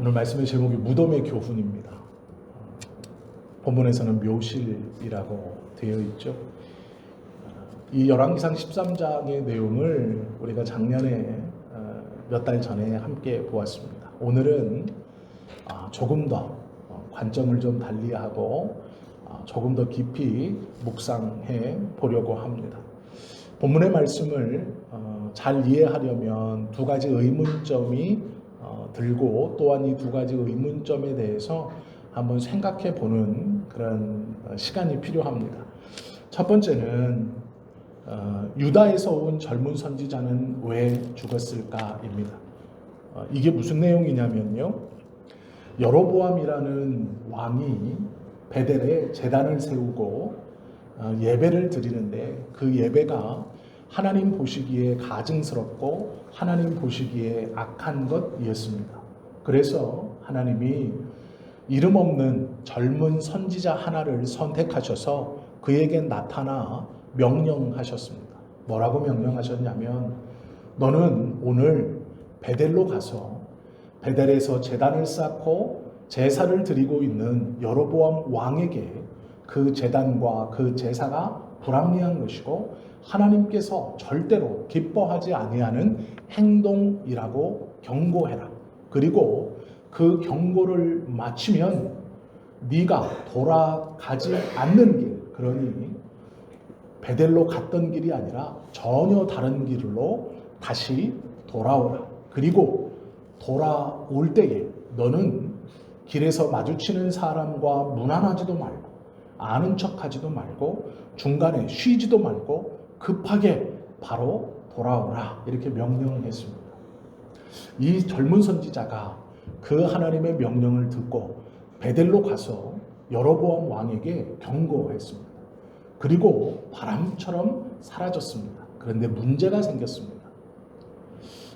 오늘 말씀의 제목이 무덤의 교훈입니다. 본문에서는 묘실이라고 되어 있죠. 이 열왕기상 13장의 내용을 우리가 작년에 몇 달 전에 함께 보았습니다. 오늘은 조금 더 관점을 좀 달리하고 조금 더 깊이 묵상해 보려고 합니다. 본문의 말씀을 잘 이해하려면 두 가지 의문점이 들고 또한 이 두 가지 의문점에 대해서 한번 생각해 보는 그런 시간이 필요합니다. 첫 번째는 유다에서 온 젊은 선지자는 왜 죽었을까입니다. 이게 무슨 내용이냐면요, 여로보암이라는 왕이 베델에 제단을 세우고 예배를 드리는데 그 예배가 하나님 보시기에 가증스럽고 하나님 보시기에 악한 것이었습니다. 그래서 하나님이 이름 없는 젊은 선지자 하나를 선택하셔서 그에게 나타나 명령하셨습니다. 뭐라고 명령하셨냐면, 너는 오늘 베델로 가서 베델에서 제단을 쌓고 제사를 드리고 있는 여로보암 왕에게 그 제단과 그 제사가 불합리한 것이고 하나님께서 절대로 기뻐하지 아니하는 행동이라고 경고해라. 그리고 그 경고를 마치면 네가 돌아가지 않는 길, 그러니 베델로 갔던 길이 아니라 전혀 다른 길로 다시 돌아오라. 그리고 돌아올 때에 너는 길에서 마주치는 사람과 무난하지도 말고 아는 척하지도 말고 중간에 쉬지도 말고 급하게 바로 돌아오라. 이렇게 명령했습니다. 이 젊은 선지자가 그 하나님의 명령을 듣고 베델로 가서 여로보암 왕에게 경고했습니다. 그리고 바람처럼 사라졌습니다. 그런데 문제가 생겼습니다.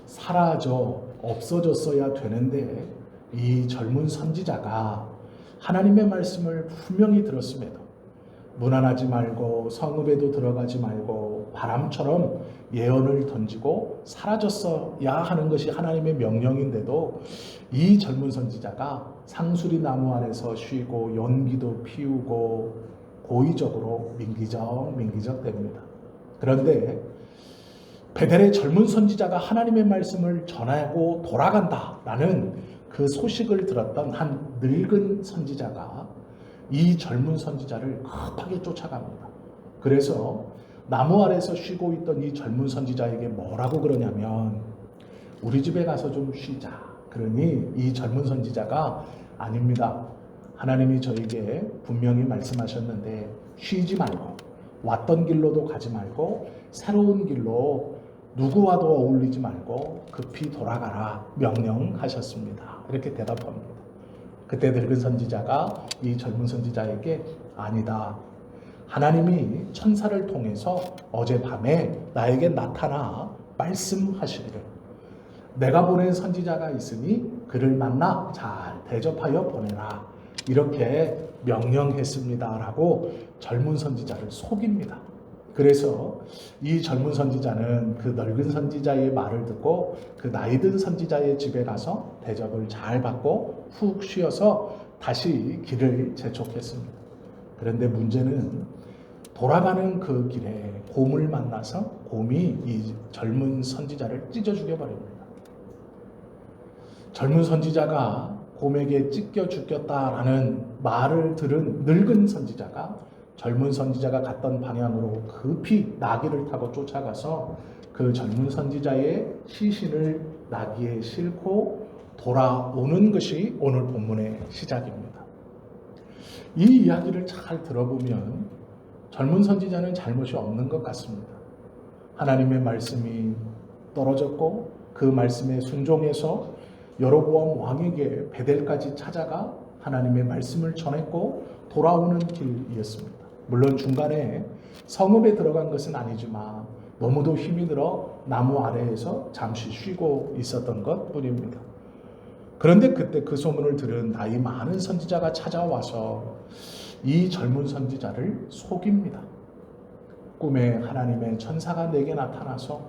사라져 없어졌어야 되는데 이 젊은 선지자가 하나님의 말씀을 분명히 들었음에도 무난하지 말고 성읍에도 들어가지 말고 바람처럼 예언을 던지고 사라졌어야 하는 것이 하나님의 명령인데도 이 젊은 선지자가 상수리 나무 아래서 쉬고 연기도 피우고 고의적으로 민기적 됩니다. 그런데 베델의 젊은 선지자가 하나님의 말씀을 전하고 돌아간다라는 그 소식을 들었던 한 늙은 선지자가 이 젊은 선지자를 급하게 쫓아갑니다. 그래서 나무 아래서 쉬고 있던 이 젊은 선지자에게 뭐라고 그러냐면, 우리 집에 가서 좀 쉬자. 그러니 이 젊은 선지자가, 아닙니다. 하나님이 저에게 분명히 말씀하셨는데 쉬지 말고 왔던 길로도 가지 말고 새로운 길로 누구와도 어울리지 말고 급히 돌아가라 명령하셨습니다. 이렇게 대답합니다. 그때 늙은 선지자가 이 젊은 선지자에게, 아니다. 하나님이 천사를 통해서 어젯밤에 나에게 나타나 말씀하시기를 내가 보낸 선지자가 있으니 그를 만나 잘 대접하여 보내라. 이렇게 명령했습니다. 라고 젊은 선지자를 속입니다. 그래서 이 젊은 선지자는 그 늙은 선지자의 말을 듣고 그 나이든 선지자의 집에 가서 대접을 잘 받고 푹 쉬어서 다시 길을 재촉했습니다. 그런데 문제는 돌아가는 그 길에 곰을 만나서 곰이 이 젊은 선지자를 찢어 죽여버립니다. 젊은 선지자가 곰에게 찢겨 죽겠다라는 말을 들은 늙은 선지자가 젊은 선지자가 갔던 방향으로 급히 나귀를 타고 쫓아가서 그 젊은 선지자의 시신을 나귀에 싣고 돌아오는 것이 오늘 본문의 시작입니다. 이 이야기를 잘 들어보면 젊은 선지자는 잘못이 없는 것 같습니다. 하나님의 말씀이 떨어졌고 그 말씀에 순종해서 여로보암 왕에게 베델까지 찾아가 하나님의 말씀을 전했고 돌아오는 길이었습니다. 물론 중간에 성읍에 들어간 것은 아니지만 너무도 힘이 들어 나무 아래에서 잠시 쉬고 있었던 것 뿐입니다. 그런데 그때 그 소문을 들은 나이 많은 선지자가 찾아와서 이 젊은 선지자를 속입니다. 꿈에 하나님의 천사가 내게 나타나서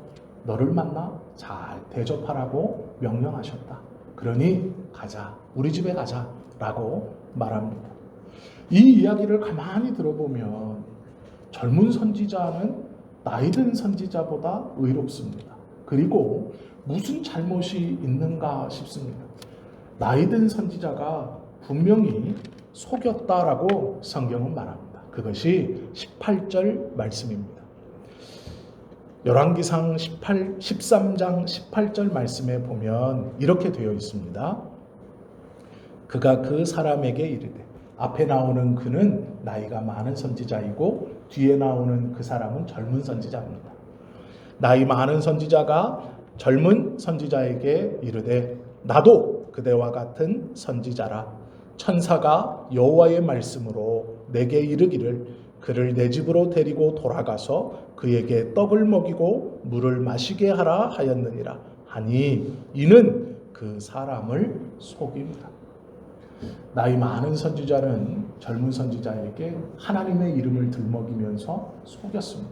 너를 만나 잘 대접하라고 명령하셨다. 그러니 가자. 우리 집에 가자. 라고 말합니다. 이 이야기를 가만히 들어보면 젊은 선지자는 나이 든 선지자보다 의롭습니다. 그리고 무슨 잘못이 있는가 싶습니다. 나이 든 선지자가 분명히 속였다라고 성경은 말합니다. 그것이 18절 말씀입니다. 열왕기상 13장 18절 말씀에 보면 이렇게 되어 있습니다. 그가 그 사람에게 이르되, 앞에 나오는 그는 나이가 많은 선지자이고 뒤에 나오는 그 사람은 젊은 선지자입니다. 나이 많은 선지자가 젊은 선지자에게 이르되, 나도 그대와 같은 선지자라. 천사가 여호와의 말씀으로 내게 이르기를 그를 내 집으로 데리고 돌아가서 그에게 떡을 먹이고 물을 마시게 하라 하였느니라 하니, 이는 그 사람을 속입니다. 나이 많은 선지자는 젊은 선지자에게 하나님의 이름을 들먹이면서 속였습니다.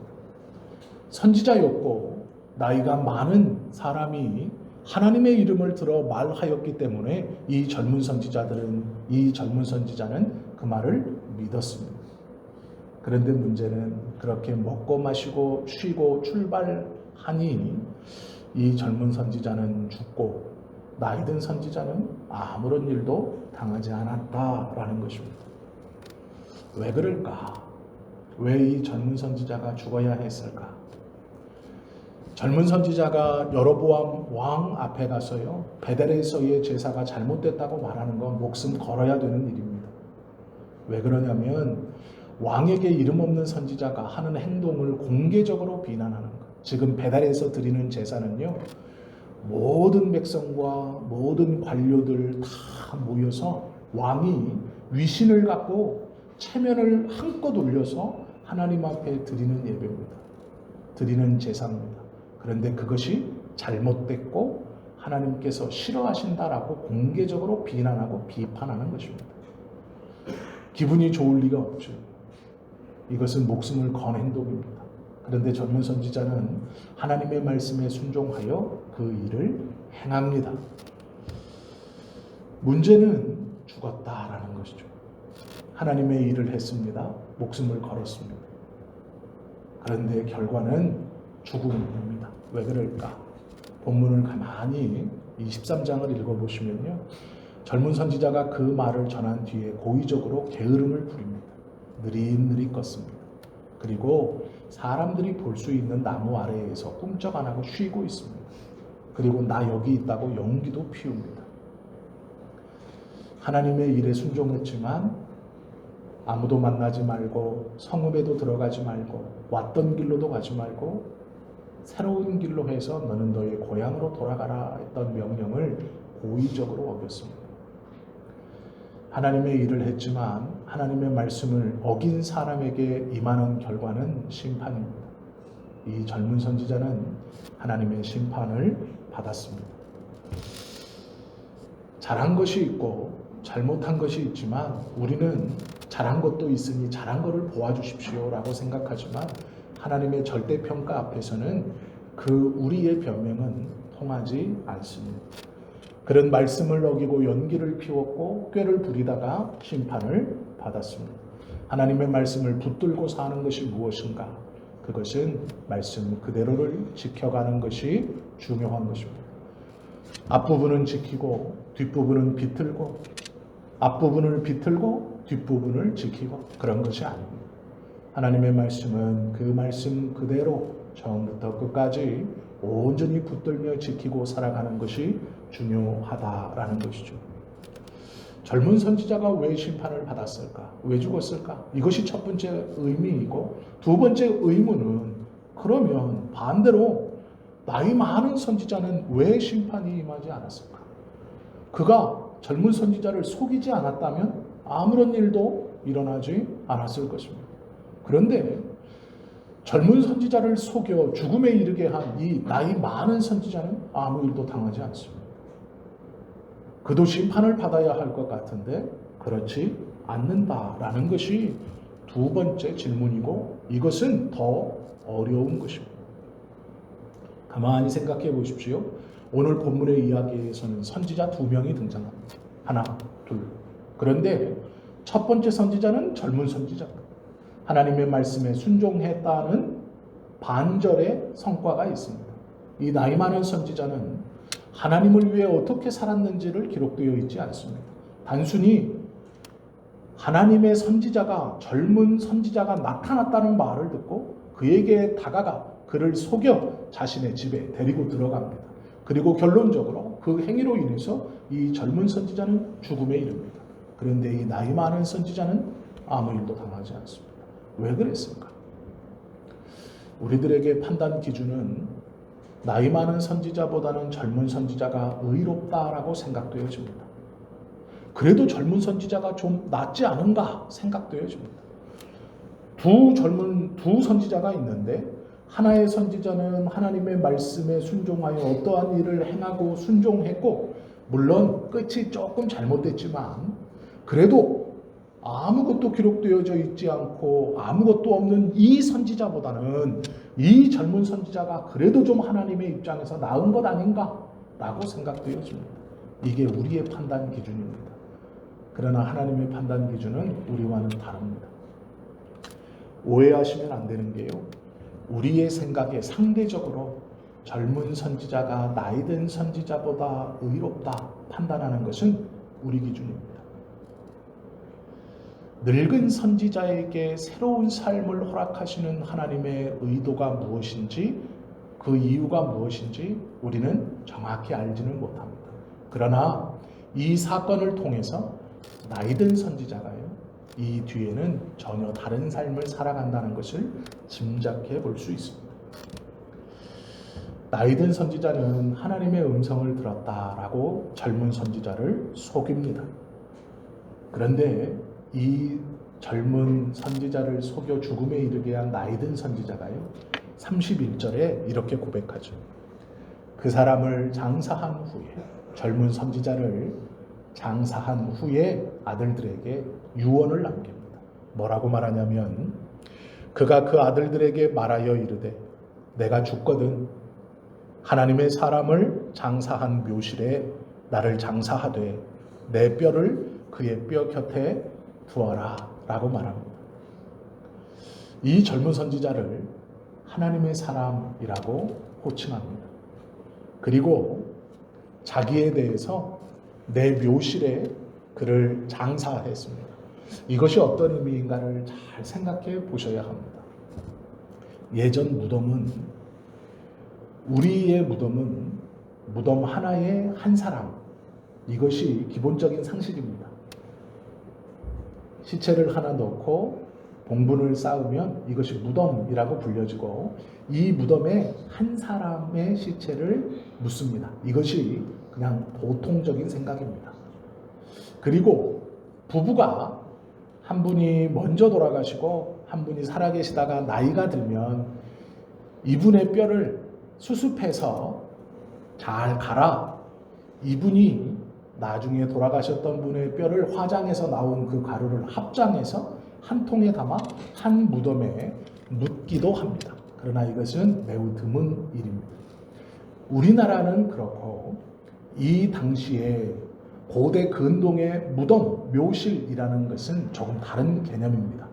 선지자였고 나이가 많은 사람이 하나님의 이름을 들어 말하였기 때문에 이 젊은 선지자는 그 말을 믿었습니다. 그런데 문제는 그렇게 먹고 마시고 쉬고 출발하니 이 젊은 선지자는 죽고 나이 든 선지자는 아무런 일도 당하지 않았다라는 것입니다. 왜 그럴까? 왜 이 젊은 선지자가 죽어야 했을까? 젊은 선지자가 여로보암 왕 앞에 가서요, 베델에서의 제사가 잘못됐다고 말하는 건 목숨 걸어야 되는 일입니다. 왜 그러냐면 왕에게 이름 없는 선지자가 하는 행동을 공개적으로 비난하는 것. 지금 베델에서 드리는 제사는요, 모든 백성과 모든 관료들 다 모여서 왕이 위신을 갖고 체면을 한껏 올려서 하나님 앞에 드리는 예배입니다. 드리는 제사입니다. 그런데 그것이 잘못됐고 하나님께서 싫어하신다라고 공개적으로 비난하고 비판하는 것입니다. 기분이 좋을 리가 없죠. 이것은 목숨을 건 행동입니다. 그런데 젊은 선지자는 하나님의 말씀에 순종하여 그 일을 행합니다. 문제는 죽었다라는 것이죠. 하나님의 일을 했습니다. 목숨을 걸었습니다. 그런데 결과는 죽음입니다. 왜 그럴까? 본문을 가만히 이 13장을 읽어보시면요, 젊은 선지자가 그 말을 전한 뒤에 고의적으로 게으름을 부립니다. 느릿느릿 걷습니다. 그리고 사람들이 볼 수 있는 나무 아래에서 꿈쩍 안 하고 쉬고 있습니다. 그리고 나 여기 있다고 연기도 피웁니다. 하나님의 일에 순종했지만 아무도 만나지 말고 성읍에도 들어가지 말고 왔던 길로도 가지 말고 새로운 길로 해서 너는 너의 고향으로 돌아가라 했던 명령을 고의적으로 어겼습니다. 하나님의 일을 했지만 하나님의 말씀을 어긴 사람에게 임하는 결과는 심판입니다. 이 젊은 선지자는 하나님의 심판을 받았습니다. 잘한 것이 있고 잘못한 것이 있지만 우리는 잘한 것도 있으니 잘한 것을 보아주십시오 라고 생각하지만 하나님의 절대평가 앞에서는 그 우리의 변명은 통하지 않습니다. 그런 말씀을 어기고 연기를 피웠고 꾀를 부리다가 심판을 받았습니다. 하나님의 말씀을 붙들고 사는 것이 무엇인가? 그것은 말씀 그대로를 지켜가는 것이 중요한 것입니다. 앞부분은 지키고 뒷부분은 비틀고 앞부분을 비틀고 뒷부분을 지키고 그런 것이 아닙니다. 하나님의 말씀은 그 말씀 그대로 처음부터 끝까지 온전히 붙들며 지키고 살아가는 것이 중요하다라는 것이죠. 젊은 선지자가 왜 심판을 받았을까? 왜 죽었을까? 이것이 첫 번째 의미이고 두 번째 의문은 그러면 반대로 나이 많은 선지자는 왜 심판이 임하지 않았을까? 그가 젊은 선지자를 속이지 않았다면 아무런 일도 일어나지 않았을 것입니다. 그런데 젊은 선지자를 속여 죽음에 이르게 한 이 나이 많은 선지자는 아무 일도 당하지 않습니다. 그도 심판을 받아야 할 것 같은데 그렇지 않는다라는 것이 두 번째 질문이고 이것은 더 어려운 것입니다. 가만히 생각해 보십시오. 오늘 본문의 이야기에서는 선지자 2명이 등장합니다. 하나, 둘. 그런데 첫 번째 선지자는 젊은 선지자입니다. 하나님의 말씀에 순종했다는 반절의 성과가 있습니다. 이 나이 많은 선지자는 하나님을 위해 어떻게 살았는지를 기록되어 있지 않습니다. 단순히 하나님의 선지자가, 젊은 선지자가 나타났다는 말을 듣고 그에게 다가가 그를 속여 자신의 집에 데리고 들어갑니다. 그리고 결론적으로 그 행위로 인해서 이 젊은 선지자는 죽음에 이릅니다. 그런데 이 나이 많은 선지자는 아무 일도 당하지 않습니다. 왜 그랬을까? 우리들에게 판단 기준은 나이 많은 선지자보다는 젊은 선지자가 의롭다라고 생각되어집니다. 그래도 젊은 선지자가 좀 낫지 않은가 생각되어집니다. 두 선지자가 있는데 하나의 선지자는 하나님의 말씀에 순종하여 어떠한 일을 행하고 순종했고, 물론 끝이 조금 잘못됐지만 그래도 아무것도 기록되어져 있지 않고 아무것도 없는 이 선지자보다는 이 젊은 선지자가 그래도 좀 하나님의 입장에서 나은 것 아닌가라고 생각되어집니다. 이게 우리의 판단 기준입니다. 그러나 하나님의 판단 기준은 우리와는 다릅니다. 오해하시면 안 되는 게요, 우리의 생각에 상대적으로 젊은 선지자가 나이든 선지자보다 의롭다 판단하는 것은 우리 기준입니다. 늙은 선지자에게 새로운 삶을 허락하시는 하나님의 의도가 무엇인지, 그 이유가 무엇인지 우리는 정확히 알지는 못합니다. 그러나 이 사건을 통해서 나이든 선지자가요, 이 뒤에는 전혀 다른 삶을 살아간다는 것을 짐작해 볼 수 있습니다. 나이든 선지자는 하나님의 음성을 들었다라고 젊은 선지자를 속입니다. 그런데 이 젊은 선지자를 속여 죽음에 이르게 한 나이든 선지자가요, 31절에 이렇게 고백하죠. 그 사람을 장사한 후에, 젊은 선지자를 장사한 후에 아들들에게 유언을 남깁니다. 뭐라고 말하냐면, 그가 그 아들들에게 말하여 이르되, 내가 죽거든 하나님의 사람을 장사한 묘실에 나를 장사하되 내 뼈를 그의 뼈 곁에 두어라 라고 말합니다. 이 젊은 선지자를 하나님의 사람이라고 호칭합니다. 그리고 자기에 대해서 내 묘실에 그를 장사했습니다. 이것이 어떤 의미인가를 잘 생각해 보셔야 합니다. 예전 우리의 무덤은 무덤 하나에 한 사람, 이것이 기본적인 상식입니다. 시체를 하나 넣고 봉분을 쌓으면 이것이 무덤이라고 불려지고, 이 무덤에 한 사람의 시체를 묻습니다. 이것이 그냥 보통적인 생각입니다. 그리고 부부가 한 분이 먼저 돌아가시고 한 분이 살아계시다가 나이가 들면 이분의 뼈를 수습해서 잘 갈아 이분이 나중에 돌아가셨던 분의 뼈를 화장해서 나온 그 가루를 합장해서 한 통에 담아 한 무덤에 묻기도 합니다. 그러나 이것은 매우 드문 일입니다. 우리나라는 그렇고 이 당시에 고대 근동의 무덤, 묘실이라는 것은 조금 다른 개념입니다.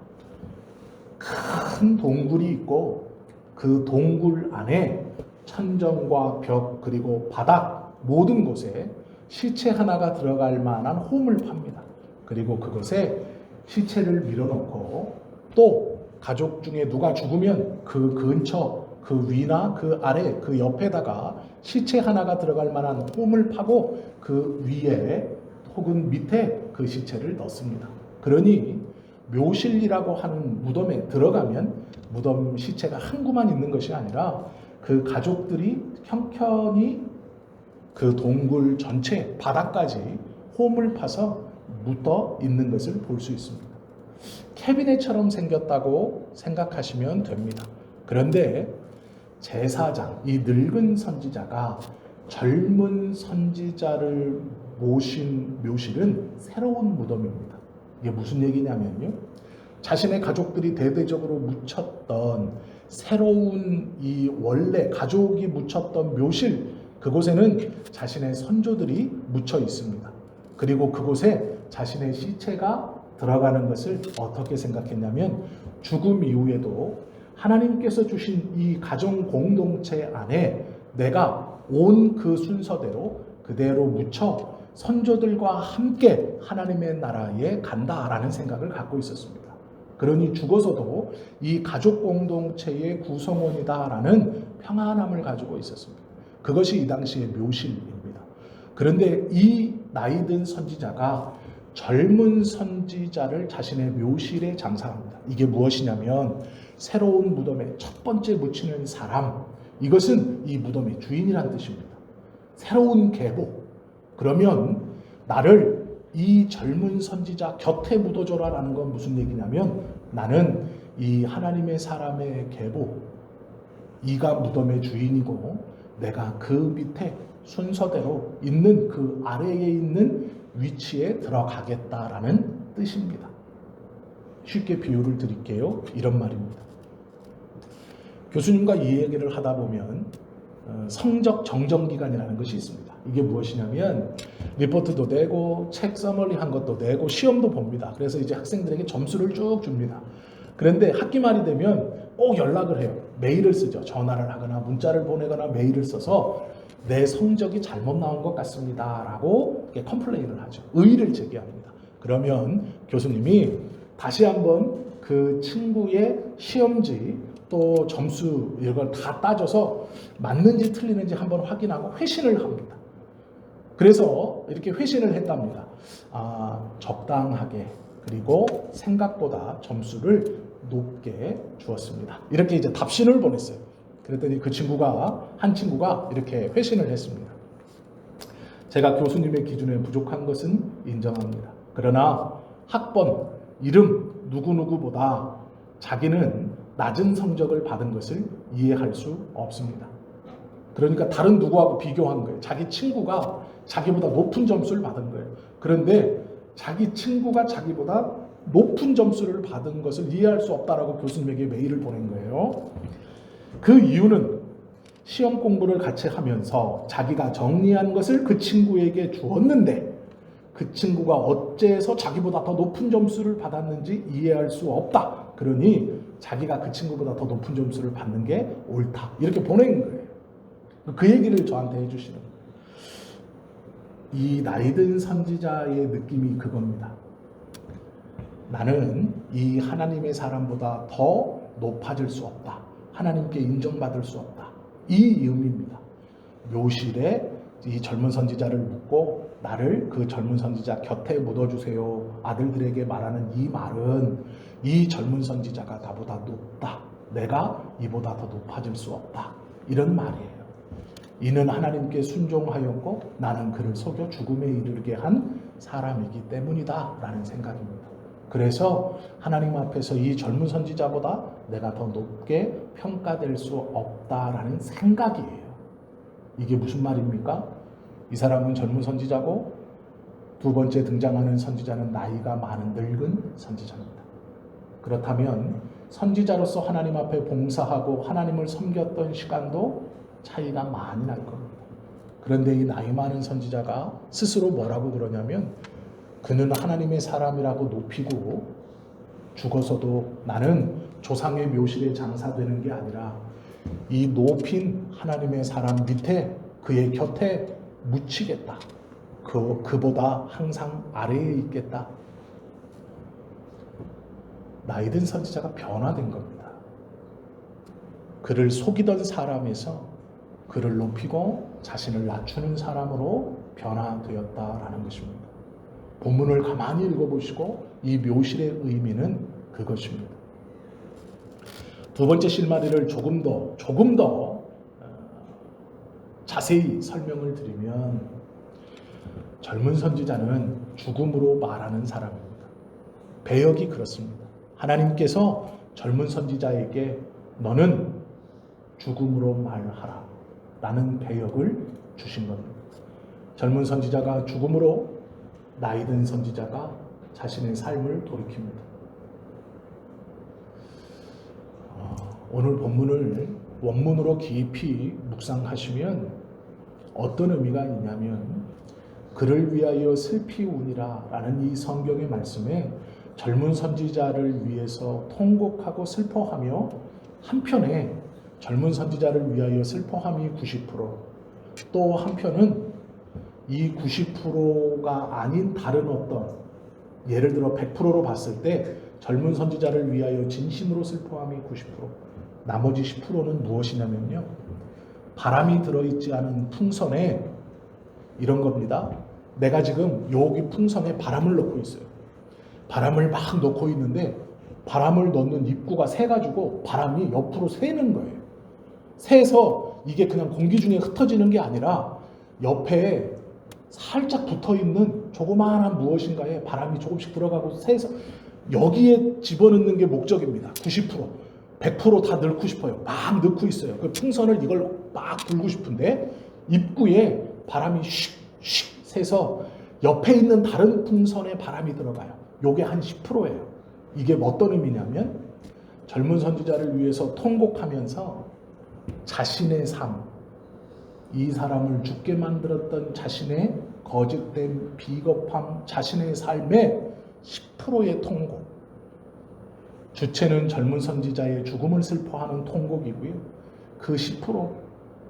큰 동굴이 있고 그 동굴 안에 천정과 벽 그리고 바닥 모든 곳에 시체 하나가 들어갈 만한 홈을 팝니다. 그리고 그것에 시체를 밀어넣고 또 가족 중에 누가 죽으면 그 근처, 그 위나 그 아래, 그 옆에다가 시체 하나가 들어갈 만한 홈을 파고 그 위에 혹은 밑에 그 시체를 넣습니다. 그러니 묘실이라고 하는 무덤에 들어가면 무덤 시체가 한 구만 있는 것이 아니라 그 가족들이 형편이 그 동굴 전체 바닥까지 홈을 파서 묻어 있는 것을 볼 수 있습니다. 캐비넷처럼 생겼다고 생각하시면 됩니다. 그런데 제사장, 이 늙은 선지자가 젊은 선지자를 모신 묘실은 새로운 무덤입니다. 이게 무슨 얘기냐면요, 자신의 가족들이 대대적으로 묻혔던 새로운 이 원래 가족이 묻혔던 묘실, 그곳에는 자신의 선조들이 묻혀 있습니다. 그리고 그곳에 자신의 시체가 들어가는 것을 어떻게 생각했냐면 죽음 이후에도 하나님께서 주신 이 가정 공동체 안에 내가 온 그 순서대로 그대로 묻혀 선조들과 함께 하나님의 나라에 간다라는 생각을 갖고 있었습니다. 그러니 죽어서도 이 가족 공동체의 구성원이다라는 평안함을 가지고 있었습니다. 그것이 이 당시의 묘실입니다. 그런데 이 나이든 선지자가 젊은 선지자를 자신의 묘실에 장사합니다. 이게 무엇이냐면 새로운 무덤에 첫 번째 묻히는 사람, 이것은 이 무덤의 주인이란 뜻입니다. 새로운 계보. 그러면 나를 이 젊은 선지자 곁에 묻어줘라라는 건 무슨 얘기냐면 나는 이 하나님의 사람의 계보, 이가 무덤의 주인이고 내가 그 밑에 순서대로 있는 그 아래에 있는 위치에 들어가겠다라는 뜻입니다. 쉽게 비유를 드릴게요. 이런 말입니다. 교수님과 이 얘기를 하다 보면 성적 정정기간이라는 것이 있습니다. 이게 무엇이냐면 리포트도 내고 책 서머리 한 것도 내고 시험도 봅니다. 그래서 이제 학생들에게 점수를 쭉 줍니다. 그런데 학기 말이 되면 꼭 연락을 해요. 메일을 쓰죠. 전화를 하거나 문자를 보내거나 메일을 써서 내 성적이 잘못 나온 것 같습니다 라고 컴플레인을 하죠. 의의를 제기합니다. 그러면 교수님이 다시 한번 그 친구의 시험지 또 점수 이걸 다 따져서 맞는지 틀리는지 한번 확인하고 회신을 합니다. 그래서 이렇게 회신을 했답니다. 적당하게 그리고 생각보다 점수를 높게 주었습니다. 이렇게 이제 답신을 보냈어요. 그랬더니 한 친구가 이렇게 회신을 했습니다. 제가 교수님의 기준에 부족한 것은 인정합니다. 그러나 학번, 이름 누구누구보다 자기는 낮은 성적을 받은 것을 이해할 수 없습니다. 그러니까 다른 누구하고 비교한 거예요. 자기 친구가 자기보다 높은 점수를 받은 거예요. 그런데 자기 친구가 자기보다 높은 점수를 받은 것을 이해할 수 없다라고 교수님에게 메일을 보낸 거예요. 그 이유는 시험 공부를 같이 하면서 자기가 정리한 것을 그 친구에게 주었는데 그 친구가 어째서 자기보다 더 높은 점수를 받았는지 이해할 수 없다. 그러니 자기가 그 친구보다 더 높은 점수를 받는 게 옳다. 이렇게 보낸 거예요. 그 얘기를 저한테 해주시는 거예요. 이 나이든 선지자의 느낌이 그겁니다. 나는 이 하나님의 사람보다 더 높아질 수 없다. 하나님께 인정받을 수 없다. 이 의미입니다. 묘실에 이 젊은 선지자를 묻고 나를 그 젊은 선지자 곁에 묻어주세요. 아들들에게 말하는 이 말은 이 젊은 선지자가 나보다 높다. 내가 이보다 더 높아질 수 없다. 이런 말이에요. 이는 하나님께 순종하였고 나는 그를 속여 죽음에 이르게 한 사람이기 때문이다 라는 생각입니다. 그래서 하나님 앞에서 이 젊은 선지자보다 내가 더 높게 평가될 수 없다라는 생각이에요. 이게 무슨 말입니까? 이 사람은 젊은 선지자고 두 번째 등장하는 선지자는 나이가 많은 늙은 선지자입니다. 그렇다면 선지자로서 하나님 앞에 봉사하고 하나님을 섬겼던 시간도 차이가 많이 날 겁니다. 그런데 이 나이 많은 선지자가 스스로 뭐라고 그러냐면 그는 하나님의 사람이라고 높이고 죽어서도 나는 조상의 묘실에 장사되는 게 아니라 이 높인 하나님의 사람 밑에 그의 곁에 묻히겠다. 그보다 항상 아래에 있겠다. 나이든 선지자가 변화된 겁니다. 그를 속이던 사람에서 그를 높이고 자신을 낮추는 사람으로 변화되었다라는 것입니다. 본문을 가만히 읽어보시고 이 묘실의 의미는 그것입니다. 두 번째 실마리를 조금 더 자세히 설명을 드리면 젊은 선지자는 죽음으로 말하는 사람입니다. 배역이 그렇습니다. 하나님께서 젊은 선지자에게 너는 죽음으로 말하라 라는 배역을 주신 겁니다. 젊은 선지자가 죽음으로 나이든 선지자가 자신의 삶을 돌이킵니다. 오늘 본문을 원문으로 깊이 묵상하시면 어떤 의미가 있냐면 그를 위하여 슬피우니라 라는 이 성경의 말씀에 젊은 선지자를 위해서 통곡하고 슬퍼하며 한편에 젊은 선지자를 위하여 슬퍼함이 90%, 또 한편은 이 90%가 아닌 다른 어떤, 예를 들어 100%로 봤을 때 젊은 선지자를 위하여 진심으로 슬퍼함이 90%, 나머지 10%는 무엇이냐면요, 바람이 들어있지 않은 풍선에 이런 겁니다. 내가 지금 여기 풍선에 바람을 넣고 있어요. 바람을 막 넣고 있는데 바람을 넣는 입구가 새가지고 바람이 옆으로 새는 거예요. 새서 이게 그냥 공기 중에 흩어지는 게 아니라 옆에 살짝 붙어있는 조그마한 무엇인가에 바람이 조금씩 들어가고 새서 여기에 집어넣는 게 목적입니다. 90%, 100% 다 넣고 싶어요. 막 넣고 있어요. 그 풍선을 이걸 막 불고 싶은데 입구에 바람이 슉슉 새서 옆에 있는 다른 풍선에 바람이 들어가요. 요게 한 10%예요. 이게 어떤 의미냐면 젊은 선지자를 위해서 통곡하면서 자신의 삶, 이 사람을 죽게 만들었던 자신의 거짓된 비겁함, 자신의 삶의 10%의 통곡. 주체는 젊은 선지자의 죽음을 슬퍼하는 통곡이고요. 그 10%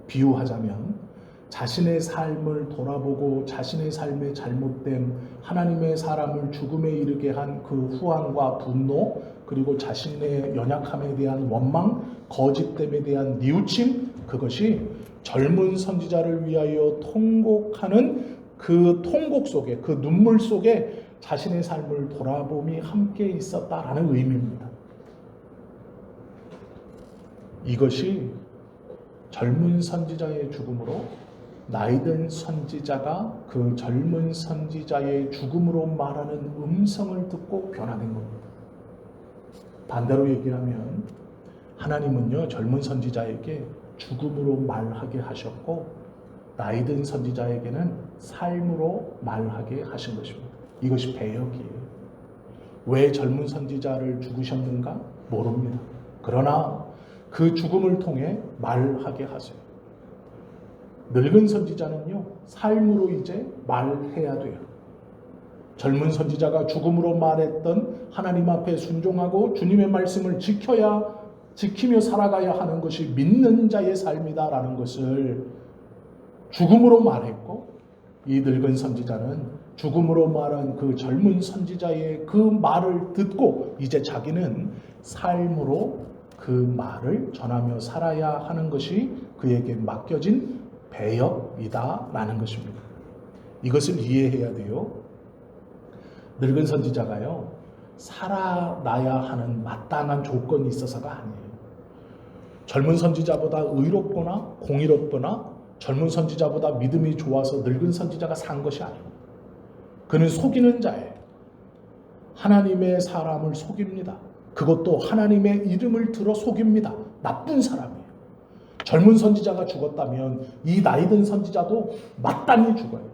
비유하자면 자신의 삶을 돌아보고 자신의 삶의 잘못됨, 하나님의 사람을 죽음에 이르게 한 그 후환과 분노, 그리고 자신의 연약함에 대한 원망, 거짓됨에 대한 뉘우침, 그것이 젊은 선지자를 위하여 통곡하는 그 통곡 속에, 그 눈물 속에 자신의 삶을 돌아봄이 함께 있었다라는 의미입니다. 이것이 젊은 선지자의 죽음으로 나이든 선지자가 그 젊은 선지자의 죽음으로 말하는 음성을 듣고 변화된 겁니다. 반대로 얘기하면 하나님은요, 젊은 선지자에게 죽음으로 말하게 하셨고 나이든 선지자에게는 삶으로 말하게 하신 것입니다. 이것이 배역이에요. 왜 젊은 선지자를 죽으셨는가? 모릅니다. 그러나 그 죽음을 통해 말하게 하세요. 늙은 선지자는요, 삶으로 이제 말해야 돼요. 젊은 선지자가 죽음으로 말했던 하나님 앞에 순종하고 주님의 말씀을 지키며 살아가야 하는 것이 믿는 자의 삶이다라는 것을 죽음으로 말했고, 이 늙은 선지자는 죽음으로 말한 그 젊은 선지자의 그 말을 듣고 이제 자기는 삶으로 그 말을 전하며 살아야 하는 것이 그에게 맡겨진 배역이다라는 것입니다. 이것을 이해해야 돼요. 늙은 선지자가요, 살아나야 하는 마땅한 조건이 있어서가 아니에요. 젊은 선지자보다 의롭거나 공의롭거나 젊은 선지자보다 믿음이 좋아서 늙은 선지자가 산 것이 아니에요. 그는 속이는 자예요. 하나님의 사람을 속입니다. 그것도 하나님의 이름을 들어 속입니다. 나쁜 사람이에요. 젊은 선지자가 죽었다면 이 나이든 선지자도 마땅히 죽어요.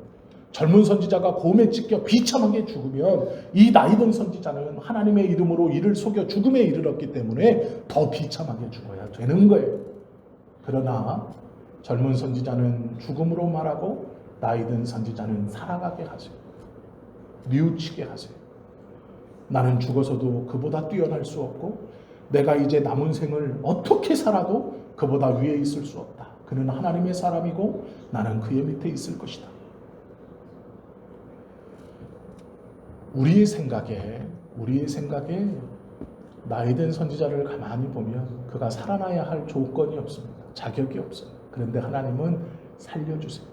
젊은 선지자가 곰에 찢겨 비참하게 죽으면 이 나이든 선지자는 하나님의 이름으로 이를 속여 죽음에 이르렀기 때문에 더 비참하게 죽어야 되는 거예요. 그러나 젊은 선지자는 죽음으로 말하고 나이든 선지자는 살아가게 하세요. 뉘우치게 하세요. 나는 죽어서도 그보다 뛰어날 수 없고 내가 이제 남은 생을 어떻게 살아도 그보다 위에 있을 수 없다. 그는 하나님의 사람이고 나는 그의 밑에 있을 것이다. 우리의 생각에 나이든 선지자를 가만히 보면 그가 살아나야 할 조건이 없습니다. 자격이 없어요. 그런데 하나님은 살려주세요.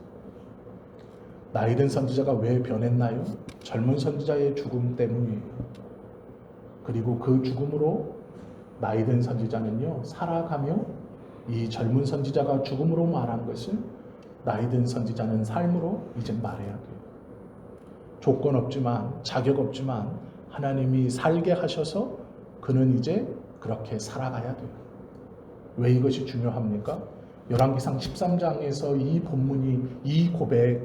나이든 선지자가 왜 변했나요? 젊은 선지자의 죽음 때문이에요. 그리고 그 죽음으로 나이든 선지자는요, 살아가며 이 젊은 선지자가 죽음으로 말한 것을 나이든 선지자는 삶으로 이제 말해야 돼요. 조건 없지만, 자격 없지만 하나님이 살게 하셔서 그는 이제 그렇게 살아가야 돼요. 왜 이것이 중요합니까? 열왕기상 13장에서 이 본문이, 이 고백,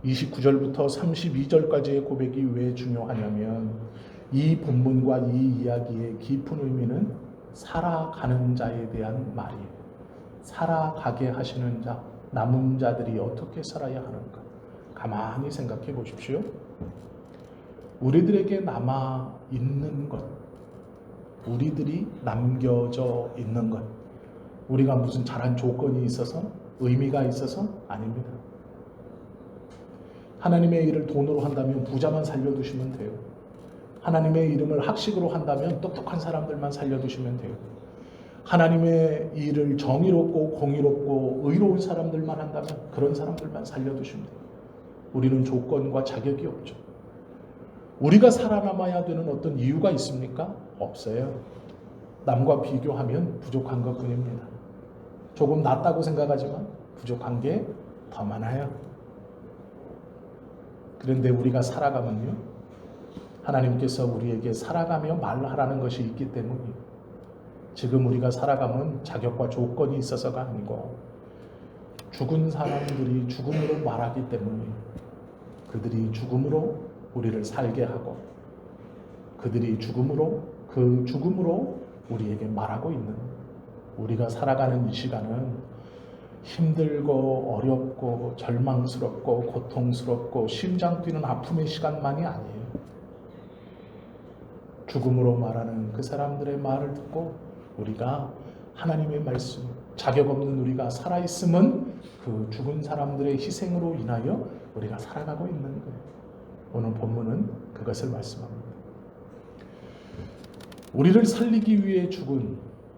29절부터 32절까지의 고백이 왜 중요하냐면 이 본문과 이 이야기의 깊은 의미는 살아가는 자에 대한 말이에요. 살아가게 하시는 자, 남은 자들이 어떻게 살아야 하는가? 가만히 생각해 보십시오. 우리들에게 남아 있는 것, 우리들이 남겨져 있는 것, 우리가 무슨 잘한 조건이 있어서 의미가 있어서 아닙니다. 하나님의 일을 돈으로 한다면 부자만 살려두시면 돼요. 하나님의 이름을 학식으로 한다면 똑똑한 사람들만 살려두시면 돼요. 하나님의 일을 정의롭고 공의롭고 의로운 사람들만 한다면 그런 사람들만 살려두시면 돼요. 우리는 조건과 자격이 없죠. 우리가 살아남아야 되는 어떤 이유가 있습니까? 없어요. 남과 비교하면 부족한 것뿐입니다. 조금 낫다고 생각하지만 부족한 게 더 많아요. 그런데 우리가 살아가면요, 하나님께서 우리에게 살아가며 말하라는 것이 있기 때문이에요. 지금 우리가 살아가면 자격과 조건이 있어서가 아니고 죽은 사람들이 죽음으로 말하기 때문이에요. 그들이 죽음으로 우리를 살게 하고 그들이 죽음으로 그 죽음으로 우리에게 말하고 있는, 우리가 살아가는 이 시간은 힘들고 어렵고 절망스럽고 고통스럽고 심장 뛰는 아픔의 시간만이 아니에요. 죽음으로 말하는 그 사람들의 말을 듣고 우리가 하나님의 말씀, 자격 없는 우리가 살아있음은 그 죽은 사람들의 희생으로 인하여 우리가 살아가고 있는 거예요. 오늘 본문은 그것을 말씀합니다. 우리를 살리기 위해 죽은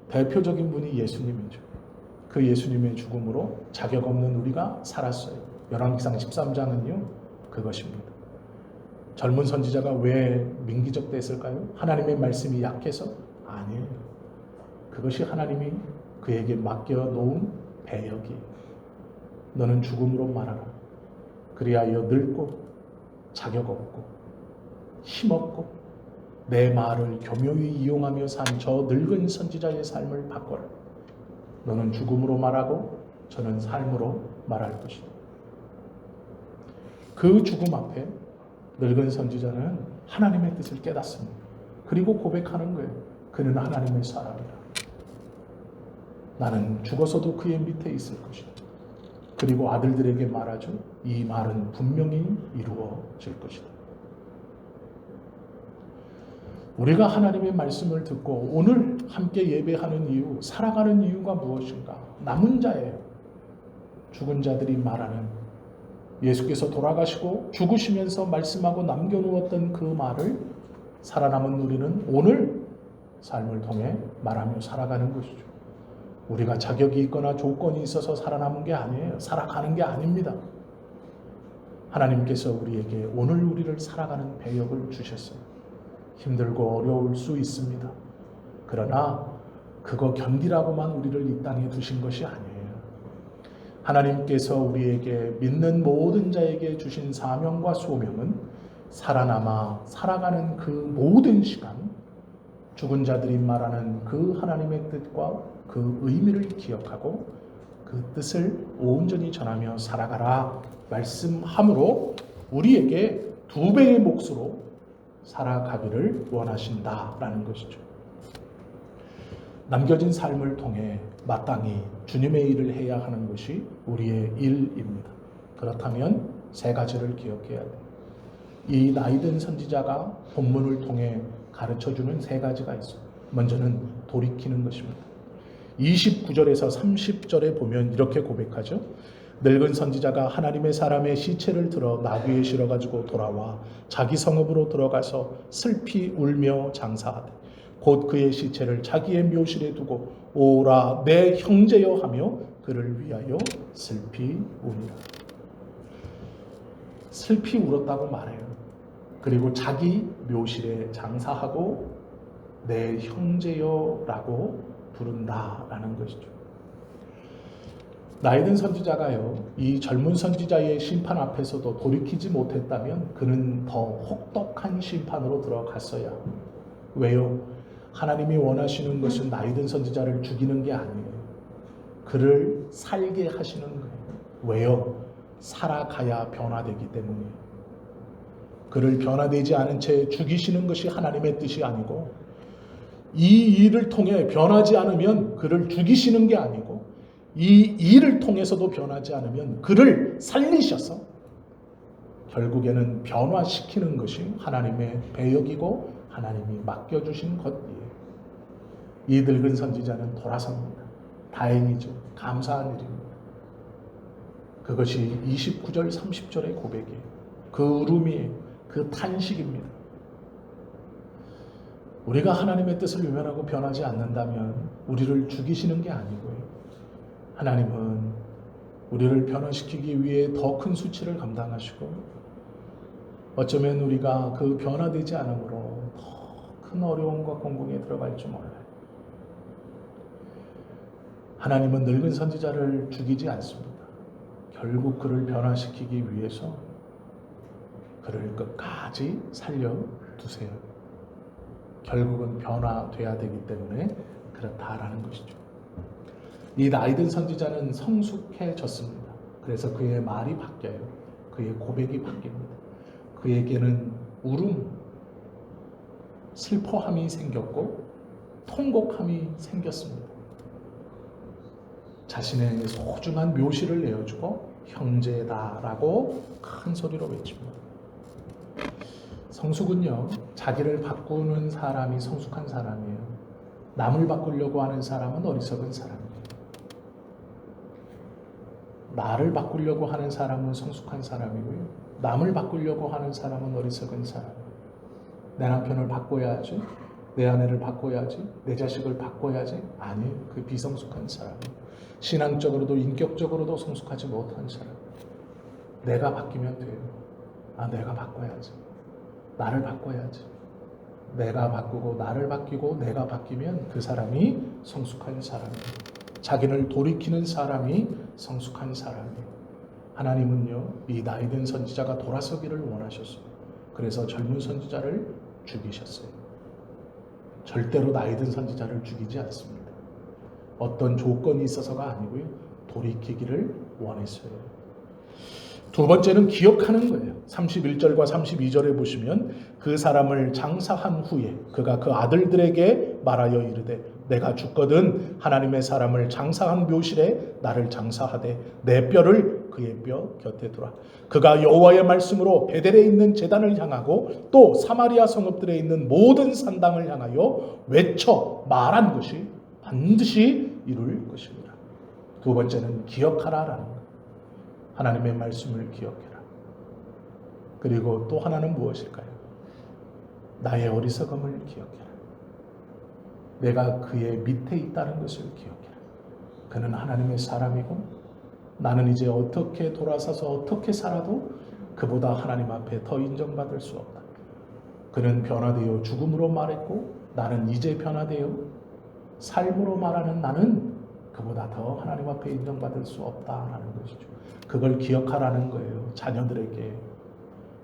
대표적인 분이 예수님이죠. 그 예수님의 죽음으로 자격 없는 우리가 살았어요. 열왕기상 13장은요 그것입니다. 젊은 선지자가 왜 민기적됐을까요? 하나님의 말씀이 약해서? 아니에요. 그것이 하나님이 그에게 맡겨놓은 배역이에요. 너는 죽음으로 말하라. 그리하여 늙고 자격 없고 힘없고 내 말을 교묘히 이용하며 산 저 늙은 선지자의 삶을 바꿔라. 너는 죽음으로 말하고 저는 삶으로 말할 것이다. 그 죽음 앞에 늙은 선지자는 하나님의 뜻을 깨닫습니다. 그리고 고백하는 거예요. 그는 하나님의 사람이다. 나는 죽어서도 그의 밑에 있을 것이다. 그리고 아들들에게 말하죠. 이 말은 분명히 이루어질 것이다. 우리가 하나님의 말씀을 듣고 오늘 함께 예배하는 이유, 살아가는 이유가 무엇인가? 남은 자예요. 죽은 자들이 말하는, 예수께서 돌아가시고 죽으시면서 말씀하고 남겨놓았던 그 말을 살아남은 우리는 오늘 삶을 통해 말하며 살아가는 것이죠. 우리가 자격이 있거나 조건이 있어서 살아남은 게 아니에요. 살아가는 게 아닙니다. 하나님께서 우리에게 오늘 우리를 살아가는 배역을 주셨어요. 힘들고 어려울 수 있습니다. 그러나 그거 견디라고만 우리를 이 땅에 두신 것이 아니에요. 하나님께서 우리에게 믿는 모든 자에게 주신 사명과 소명은 살아남아 살아가는 그 모든 시간, 죽은 자들이 말하는 그 하나님의 뜻과 그 의미를 기억하고 그 뜻을 온전히 전하며 살아가라 말씀함으로 우리에게 2배의 몫으로 살아가기를 원하신다라는 것이죠. 남겨진 삶을 통해 마땅히 주님의 일을 해야 하는 것이 우리의 일입니다. 그렇다면 3가지를 기억해야 돼요. 이 나이든 선지자가 본문을 통해 가르쳐주는 3가지가 있어요. 먼저는 돌이키는 것입니다. 29절에서 30절에 보면 이렇게 고백하죠. 늙은 선지자가 하나님의 사람의 시체를 들어 나귀에 실어가지고 돌아와 자기 성읍으로 들어가서 슬피 울며 장사하되 곧 그의 시체를 자기의 묘실에 두고 오라 내 형제여 하며 그를 위하여 슬피 우니라. 슬피 울었다고 말해요. 그리고 자기 묘실에 장사하고 내 형제여라고 부른다라는 것이죠. 나이든 선지자가요, 이 젊은 선지자의 심판 앞에서도 돌이키지 못했다면 그는 더 혹독한 심판으로 들어갔어야. 왜요? 하나님이 원하시는 것은 나이든 선지자를 죽이는 게 아니에요. 그를 살게 하시는 거예요. 왜요? 살아가야 변화되기 때문이에요. 그를 변화되지 않은 채 죽이시는 것이 하나님의 뜻이 아니고 이 일을 통해 변하지 않으면 그를 죽이시는 게 아니고 이 일을 통해서도 변하지 않으면 그를 살리셔서 결국에는 변화시키는 것이 하나님의 배역이고 하나님이 맡겨주신 것이에요. 이 늙은 선지자는 돌아섭니다. 다행이죠. 감사한 일입니다. 그것이 29절 30절의 고백이에요. 그 울음이에요. 그 탄식입니다. 우리가 하나님의 뜻을 외면하고 변하지 않는다면 우리를 죽이시는 게 아니고요. 하나님은 우리를 변화시키기 위해 더 큰 수치를 감당하시고 어쩌면 우리가 그 변화되지 않으므로 더 큰 어려움과 공공에 들어갈 줄 몰라요. 하나님은 늙은 선지자를 죽이지 않습니다. 결국 그를 변화시키기 위해서 그를 끝까지 살려두세요. 결국은 변화돼야 되기 때문에 그렇다라는 것이죠. 이 나이든 선지자는 성숙해졌습니다. 그래서 그의 말이 바뀌어요. 그의 고백이 바뀝니다. 그에게는 울음, 슬퍼함이 생겼고 통곡함이 생겼습니다. 자신의 소중한 묘시를 내어주고 형제다라고 큰 소리로 외칩니다. 성숙은요, 자기를 바꾸는 사람이 성숙한 사람이에요. 남을 바꾸려고 하는 사람은 어리석은 사람이에요. 나를 바꾸려고 하는 사람은 성숙한 사람이고요. 남을 바꾸려고 하는 사람은 어리석은 사람이에요. 내 남편을 바꿔야지, 내 아내를 바꿔야지, 내 자식을 바꿔야지. 아니에요. 그 비성숙한 사람이에요. 신앙적으로도 인격적으로도 성숙하지 못한 사람. 내가 바뀌면 돼요. 내가 바꿔야지. 나를 바꿔야지. 내가 바꾸고 나를 바뀌고 내가 바뀌면 그 사람이 성숙한 사람이에요. 자기를 돌이키는 사람이 성숙한 사람이에요. 하나님은요, 이 나이든 선지자가 돌아서기를 원하셨어요. 그래서 젊은 선지자를 죽이셨어요. 절대로 나이든 선지자를 죽이지 않습니다. 어떤 조건이 있어서가 아니고요, 돌이키기를 원했어요. 두 번째는 기억하는 거예요. 31절과 32절에 보시면 그 사람을 장사한 후에 그가 그 아들들에게 말하여 이르되 내가 죽거든 하나님의 사람을 장사한 묘실에 나를 장사하되 내 뼈를 그의 뼈 곁에 두라. 그가 여호와의 말씀으로 베델에 있는 제단을 향하고 또 사마리아 성읍들에 있는 모든 산당을 향하여 외쳐 말한 것이 반드시 이룰 것이니라. 두 번째는 기억하라라는 것. 하나님의 말씀을 기억해라. 그리고 또 하나는 무엇일까요? 나의 어리석음을 기억해라. 내가 그의 밑에 있다는 것을 기억해라. 그는 하나님의 사람이고 나는 이제 어떻게 돌아서서 어떻게 살아도 그보다 하나님 앞에 더 인정받을 수 없다. 그는 변화되어 죽음으로 말했고 나는 이제 변화되어 삶으로 말하는 나는 그보다 더 하나님 앞에 인정받을 수 없다라는 것이죠. 그걸 기억하라는 거예요. 자녀들에게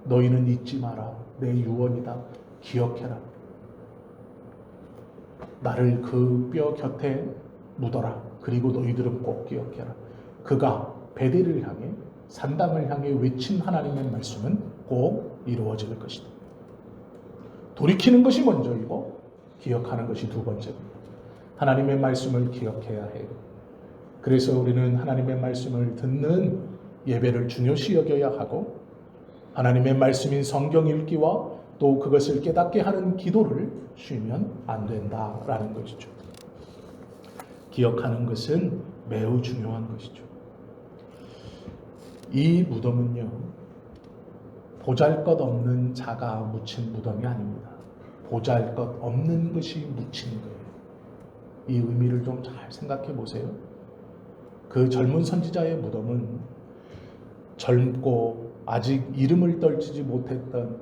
너희는 잊지 마라. 내 유언이다. 기억해라. 나를 그 뼈 곁에 묻어라. 그리고 너희들은 꼭 기억해라. 그가 베델을 향해 산당을 향해 외친 하나님의 말씀은 꼭 이루어질 것이다. 돌이키는 것이 먼저이고 기억하는 것이 두 번째입니다. 하나님의 말씀을 기억해야 해요. 그래서 우리는 하나님의 말씀을 듣는 예배를 중요시 여겨야 하고 하나님의 말씀인 성경 읽기와 또 그것을 깨닫게 하는 기도를 쉬면 안 된다라는 것이죠. 기억하는 것은 매우 중요한 것이죠. 이 무덤은요, 보잘것없는 자가 묻힌 무덤이 아닙니다. 보잘것없는 것이 묻힌 거예요. 이 의미를 좀 잘 생각해 보세요. 그 젊은 선지자의 무덤은 젊고 아직 이름을 떨치지 못했던,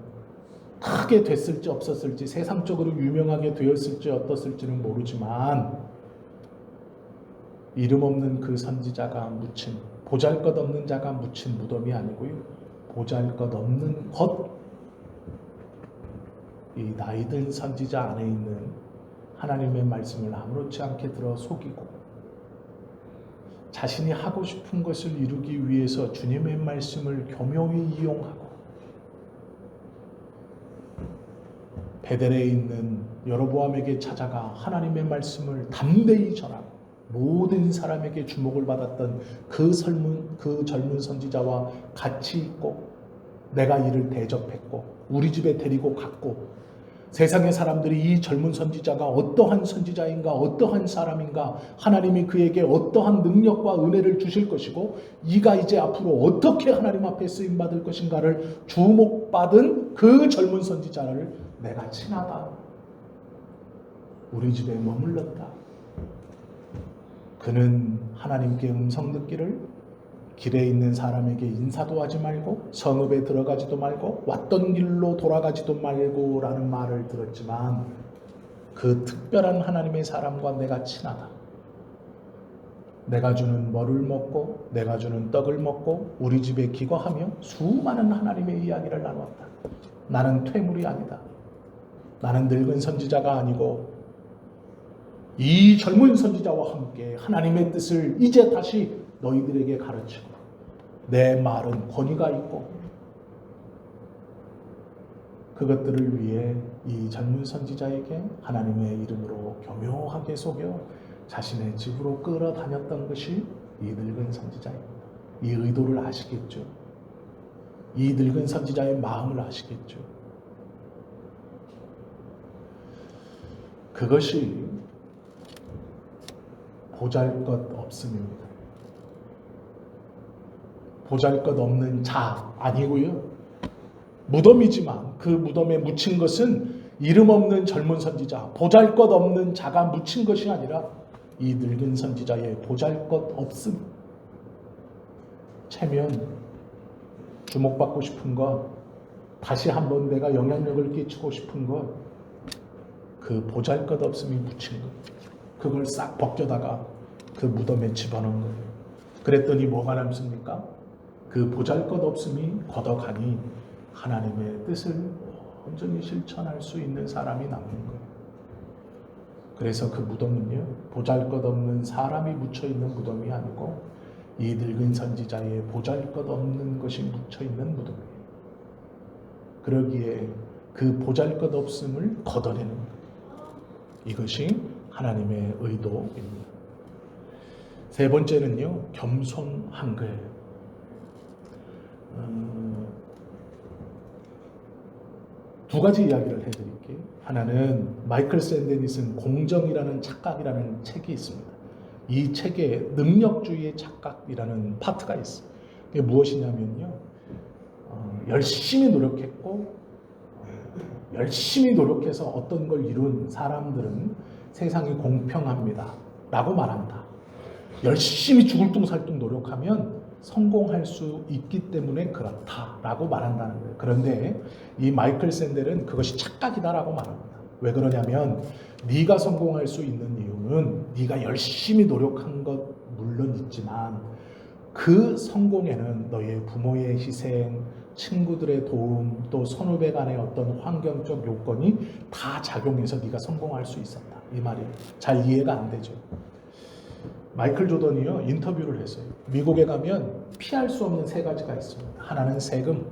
크게 됐을지 없었을지, 세상적으로 유명하게 되었을지 어떻을지는 모르지만 이름 없는 그 선지자가 묻힌, 보잘것없는 자가 묻힌 무덤이 아니고요, 보잘것없는 것, 이 나이든 선지자 안에 있는 하나님의 말씀을 아무렇지 않게 들어 속이고 자신이 하고 싶은 것을 이루기 위해서 주님의 말씀을 교묘히 이용하고 베델에 있는 여로보암에게 찾아가 하나님의 말씀을 담대히 전하고 모든 사람에게 주목을 받았던 그 젊은 선지자와 같이 있고 내가 이를 대접했고 우리 집에 데리고 갔고 세상의 사람들이 이 젊은 선지자가 어떠한 선지자인가 어떠한 사람인가 하나님이 그에게 어떠한 능력과 은혜를 주실 것이고 이가 이제 앞으로 어떻게 하나님 앞에 쓰임받을 것인가를 주목받은 그 젊은 선지자를 내가 친하다. 우리 집에 머물렀다. 그는 하나님께 음성 듣기를 길에 있는 사람에게 인사도 하지 말고 성읍에 들어가지도 말고 왔던 길로 돌아가지도 말고 라는 말을 들었지만 그 특별한 하나님의 사람과 내가 친하다. 내가 주는 뭐를 먹고 내가 주는 떡을 먹고 우리 집에 기거하며 수많은 하나님의 이야기를 나누었다. 나는 퇴물이 아니다. 나는 늙은 선지자가 아니고 이 젊은 선지자와 함께 하나님의 뜻을 이제 다시 너희들에게 가르치고 내 말은 권위가 있고 그것들을 위해 이 젊은 선지자에게 하나님의 이름으로 교묘하게 속여 자신의 집으로 끌어다녔던 것이 이 늙은 선지자입니다. 이 의도를 아시겠죠? 이 늙은 선지자의 마음을 아시겠죠? 그것이 보잘것없음입니다. 보잘것없는 자 아니고요. 무덤이지만 그 무덤에 묻힌 것은 이름 없는 젊은 선지자, 보잘것없는 자가 묻힌 것이 아니라 이 늙은 선지자의 보잘것없음. 체면, 주목받고 싶은 것, 다시 한번 내가 영향력을 끼치고 싶은 것, 그 보잘것없음이 묻힌 것. 그걸 싹 벗겨다가 그 무덤에 집어넣은 거예요. 그랬더니 뭐가 남습니까? 그 보잘것없음이 걷어가니 하나님의 뜻을 온전히 실천할 수 있는 사람이 남는 거예요. 그래서 그 무덤은요, 보잘것없는 사람이 묻혀있는 무덤이 아니고 이 늙은 선지자의 보잘것없는 것이 묻혀있는 무덤이에요. 그러기에 그 보잘것없음을 걷어내는 거예요. 이것이 하나님의 의도입니다. 세 번째는요, 겸손한 거예요. 두 가지 이야기를 해드릴게요. 하나는 마이클 샌데니슨 공정이라는 착각이라는 책이 있습니다. 이 책에 능력주의의 착각이라는 파트가 있어요. 그게 무엇이냐면요, 열심히 노력했고 열심히 노력해서 어떤 걸 이룬 사람들은 세상이 공평합니다 라고 말한다. 열심히 죽을둥살둥 노력하면 성공할 수 있기 때문에 그렇다라고 말한다는 거예요. 그런데 이 마이클 샌델은 그것이 착각이다라고 말합니다. 왜 그러냐면 네가 성공할 수 있는 이유는 네가 열심히 노력한 것 물론 있지만 그 성공에는 너의 부모의 희생, 친구들의 도움, 또 선후배 간의 어떤 환경적 요건이 다 작용해서 네가 성공할 수 있었다. 이 말이 잘 이해가 안 되죠. 마이클 조던이요, 인터뷰를 했어요. 미국에 가면 피할 수 없는 세 가지가 있습니다. 하나는 세금,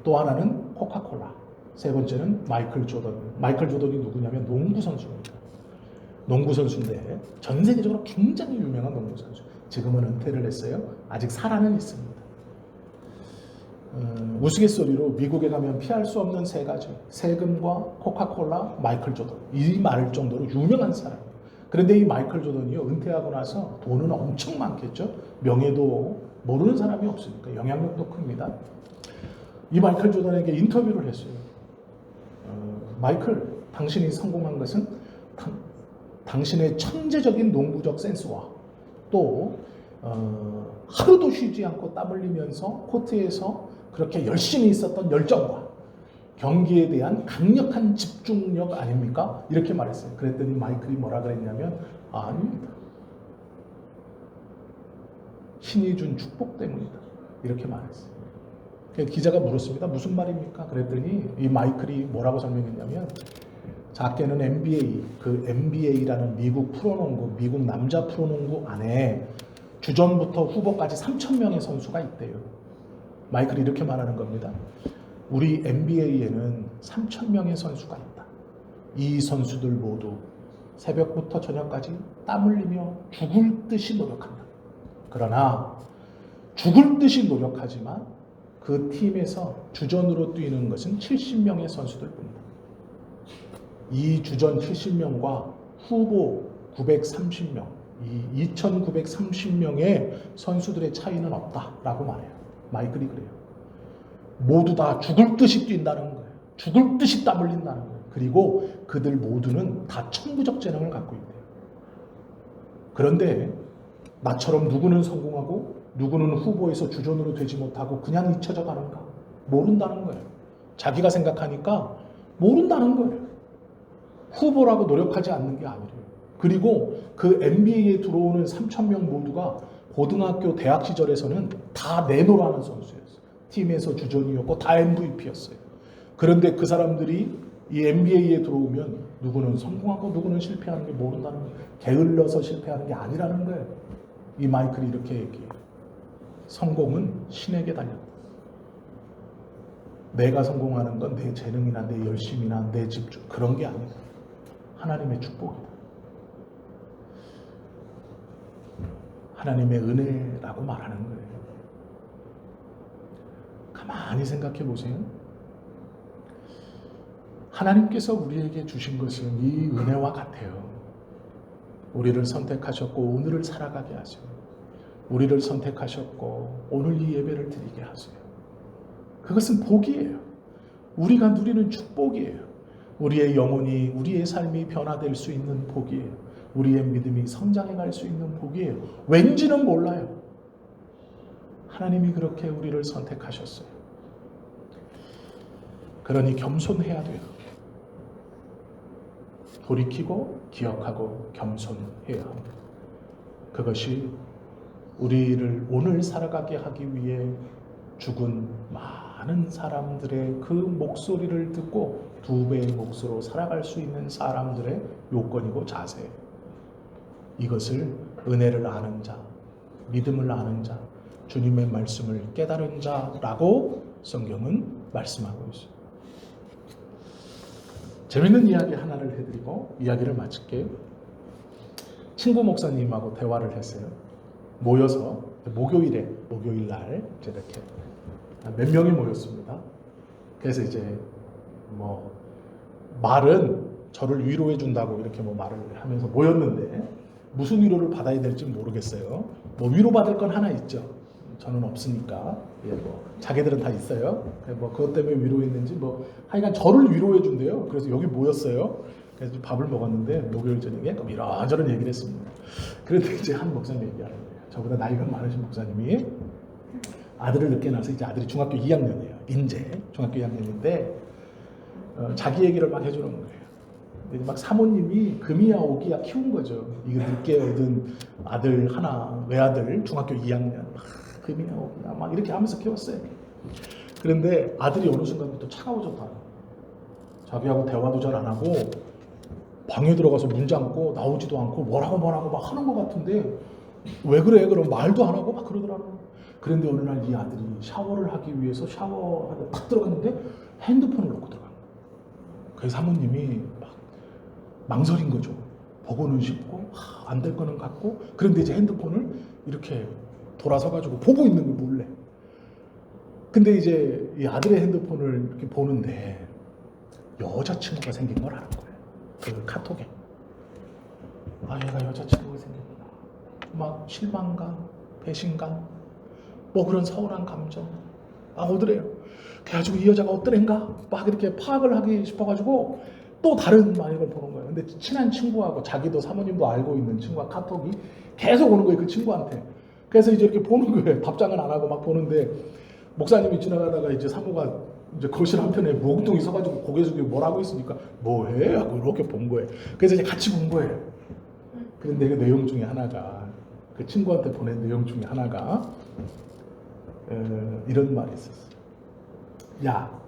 또 하나는 코카콜라, 세 번째는 마이클 조던. 마이클 조던이 누구냐면 농구 선수입니다. 농구 선수인데 전 세계적으로 굉장히 유명한 농구 선수. 지금은 은퇴를 했어요. 아직 살아는 있습니다. 우스갯소리로 미국에 가면 피할 수 없는 세 가지, 세금과 코카콜라, 마이클 조던, 이 말을 정도로 유명한 사람. 그런데 이 마이클 조던이요, 은퇴하고 나서 돈은 엄청 많겠죠. 명예도 모르는 사람이 없으니까 영향력도 큽니다. 이 마이클 조던에게 인터뷰를 했어요. 마이클, 당신이 성공한 것은 당신의 천재적인 농구적 센스와 또 하루도 쉬지 않고 땀 흘리면서 코트에서 그렇게 열심히 있었던 열정과 경기에 대한 강력한 집중력 아닙니까? 이렇게 말했어요. 그랬더니 마이클이 뭐라 그랬냐면 아닙니다. 신이 준 축복 때문이다. 이렇게 말했어요. 기자가 물었습니다. 무슨 말입니까? 그랬더니 이 마이클이 뭐라고 설명했냐면 작게는 NBA, 그 NBA라는 미국 프로농구, 미국 남자 프로농구 안에 주전부터 후보까지 3,000명의 선수가 있대요. 마이클이 이렇게 말하는 겁니다. 우리 NBA에는 3,000명의 선수가 있다. 이 선수들 모두 새벽부터 저녁까지 땀 흘리며 죽을 듯이 노력한다. 그러나 죽을 듯이 노력하지만 그 팀에서 주전으로 뛰는 것은 70명의 선수들뿐이다. 이 주전 70명과 후보 930명, 이 2930명의 선수들의 차이는 없다라고 말해요. 마이클이 그래요. 모두 다 죽을 듯이 뛴다는 거예요. 죽을 듯이 땀 흘린다는 거예요. 그리고 그들 모두는 다 천부적 재능을 갖고 있대요. 그런데 나처럼 누구는 성공하고 누구는 후보에서 주전으로 되지 못하고 그냥 잊혀져 가는가? 모른다는 거예요. 자기가 생각하니까 모른다는 거예요. 후보라고 노력하지 않는 게 아니래요. 그리고 그 NBA에 들어오는 3,000명 모두가 고등학교, 대학 시절에서는 다 내노라는 선수였어요. 팀에서 주전이었고 다 MVP였어요. 그런데 그 사람들이 이 NBA에 들어오면 누구는 성공하고 누구는 실패하는 게 모른다는 거예요. 게을러서 실패하는 게 아니라는 거예요. 이 마이클이 이렇게 얘기해요. 성공은 신에게 달렸다. 내가 성공하는 건 내 재능이나 내 열심이나 내 집중 그런 게 아니다. 하나님의 축복이다. 하나님의 은혜라고 말하는 거예요. 가만히 생각해 보세요. 하나님께서 우리에게 주신 것은 이 은혜와 같아요. 우리를 선택하셨고 오늘을 살아가게 하세요. 우리를 선택하셨고 오늘 이 예배를 드리게 하세요. 그것은 복이에요. 우리가 누리는 축복이에요. 우리의 영혼이, 우리의 삶이 변화될 수 있는 복이에요. 우리의 믿음이 성장해 갈 수 있는 복이에요. 왠지는 몰라요. 하나님이 그렇게 우리를 선택하셨어요. 그러니 겸손해야 돼요. 돌이키고 기억하고 겸손해야 합니다. 그것이 우리를 오늘 살아가게 하기 위해 죽은 많은 사람들의 그 목소리를 듣고 2배의 몫으로 살아갈 수 있는 사람들의 요건이고 자세예요. 이것을 은혜를 아는 자, 믿음을 아는 자, 주님의 말씀을 깨달은 자라고 성경은 말씀하고 있어요. 재밌는 이야기 하나를 해드리고 이야기를 마칠게요. 친구 목사님하고 대화를 했어요. 모여서 목요일 날 이렇게 몇 명이 모였습니다. 그래서 이제 말은 저를 위로해 준다고 이렇게 말을 하면서 모였는데 무슨 위로를 받아야 될지 모르겠어요. 위로 받을 건 하나 있죠. 저는 없으니까. 자기들은 다 있어요. 그것 때문에 위로했는지 하여간 저를 위로해 준대요. 그래서 여기 모였어요. 그래서 밥을 먹었는데 목요일 저녁에 이런저런 얘기를 했습니다. 그런데 이제 한 목사님 얘기하는 거예요. 저보다 나이가 많으신 목사님이 아들을 늦게 낳아서 이제 아들이 중학교 2학년이에요. 인제 중학교 2학년인데 자기 얘기를 막 해주는 거예요. 근데 막 사모님이 금이야 오기야 키운 거죠. 이거 늦게 얻은 아들 하나, 외아들 중학교 2학년 막 금이야 오기야 막 이렇게 하면서 키웠어요. 그런데 아들이 어느 순간부터 차가워졌다. 자기하고 대화도 잘 안 하고 방에 들어가서 문 잠고 나오지도 않고 뭐라고 막 하는 것 같은데 왜 그래? 그럼 말도 안 하고 막 그러더라고요. 그런데 어느 날 이 아들이 샤워를 하기 위해서 샤워하러 딱 들어갔는데 핸드폰을 놓고 들어간 거예요. 그래서 사모님이 막 망설인 거죠. 보고는 싶고 안 될 거는 같고 그런데 이제 핸드폰을 이렇게 돌아서가지고 보고 있는 거 몰래. 근데 이제 이 아들의 핸드폰을 이렇게 보는데 여자친구가 생긴 걸 아는 거예요. 그 카톡에. 얘가 여자친구가 생겼구나. 막 실망감, 배신감, 그런 서운한 감정 오더래요. 그래가지고 이 여자가 어떠랜가 막 이렇게 파악을 하기 싶어가지고 또 다른 마음을 보는 거예요. 근데 친한 친구하고 자기도 사모님도 알고 있는 친구가 카톡이 계속 오는 거예요. 그 친구한테. 그래서 이제 이렇게 보는 거예요. 답장은 안 하고 막 보는데 목사님이 지나가다가 이제 사모가 이제 거실 한편에 몽뚱이 서가지고 고개 숙이고 뭐라고 있으니까 뭐해? 하고 이렇게 본 거예요. 그래서 이제 같이 본 거예요. 그런데 그 내용 중에 하나가 그 친구한테 보낸 내용 중에 하나가 이런 말이 있었어요. 야,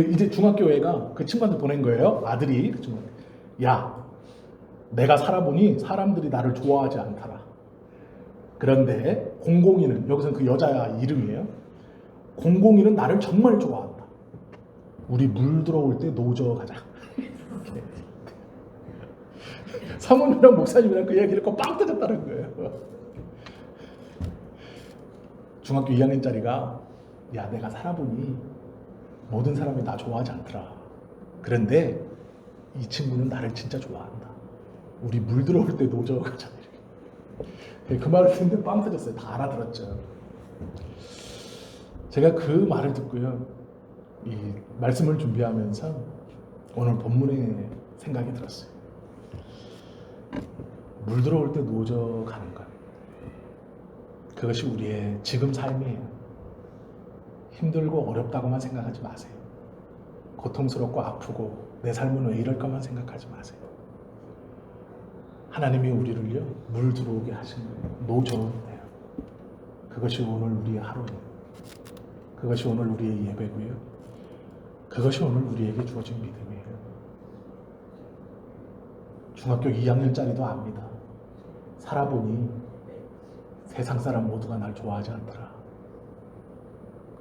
이제 중학교 애가 그 친구한테 보낸 거예요. 아들이 그 친구한테. 야, 내가 살아보니 사람들이 나를 좋아하지 않더라. 그런데 공공이는 여기서는 그 여자 이름이에요. 공공이는 나를 정말 좋아한다. 우리 물 들어올 때 노저 가자. 사모님이랑 목사님이랑 그 이야기를 듣고 빵 터졌다는 거예요. 중학교 2학년짜리가 야, 내가 살아보니 모든 사람이 나 좋아하지 않더라. 그런데 이 친구는 나를 진짜 좋아한다. 우리 물 들어올 때 노저 가자. 그 말을 듣는데 빵 터졌어요. 다 알아들었죠. 제가 그 말을 듣고요, 이 말씀을 준비하면서 오늘 본문에 생각이 들었어요. 물 들어올 때 노저 가는 것, 그것이 우리의 지금 삶이에요. 힘들고 어렵다고만 생각하지 마세요. 고통스럽고 아프고 내 삶은 왜 이럴까만 생각하지 마세요. 하나님이 우리를요, 물 들어오게 하신 거예요. 노저인데요. 그것이 오늘 우리의 하루예요. 그것이 오늘 우리의 예배고요. 그것이 오늘 우리에게 주어진 믿음이에요. 중학교 2학년짜리도 압니다. 살아보니 세상 사람 모두가 날 좋아하지 않더라.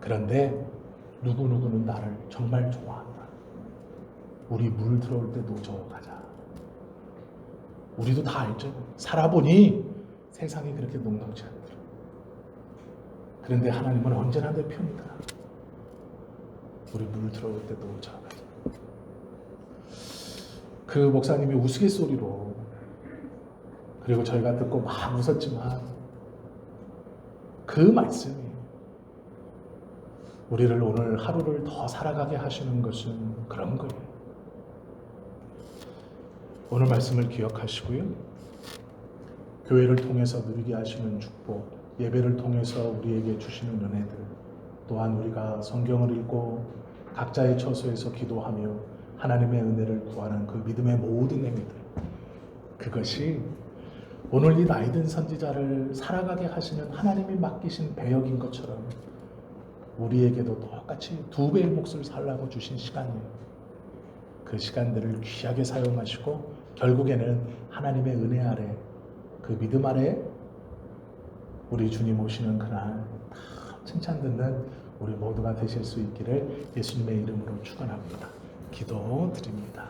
그런데 누구누구는 나를 정말 좋아한다. 우리 물 들어올 때 노저 가자. 우리도 다 알죠. 살아보니 세상이 그렇게 녹록지 않더라. 그런데 하나님은 언제나 내 편이다. 우리 물 들어올 때 노저 가자. 그 목사님이 우스갯소리로, 그리고 저희가 듣고 막 웃었지만 그 말씀이 우리를 오늘 하루를 더 살아가게 하시는 것은 그런 거예요. 오늘 말씀을 기억하시고요. 교회를 통해서 누리게 하시는 축복, 예배를 통해서 우리에게 주시는 은혜들, 또한 우리가 성경을 읽고 각자의 처소에서 기도하며 하나님의 은혜를 구하는 그 믿음의 모든 행위들, 그것이 오늘 이 나이든 선지자를 살아가게 하시는 하나님이 맡기신 배역인 것처럼 우리에게도 똑같이 2배의 몫을 살라고 주신 시간이에요. 그 시간들을 귀하게 사용하시고 결국에는 하나님의 은혜 아래, 그 믿음 아래 우리 주님 오시는 그날 다 칭찬 듣는 우리 모두가 되실 수 있기를 예수님의 이름으로 축원합니다. 기도드립니다.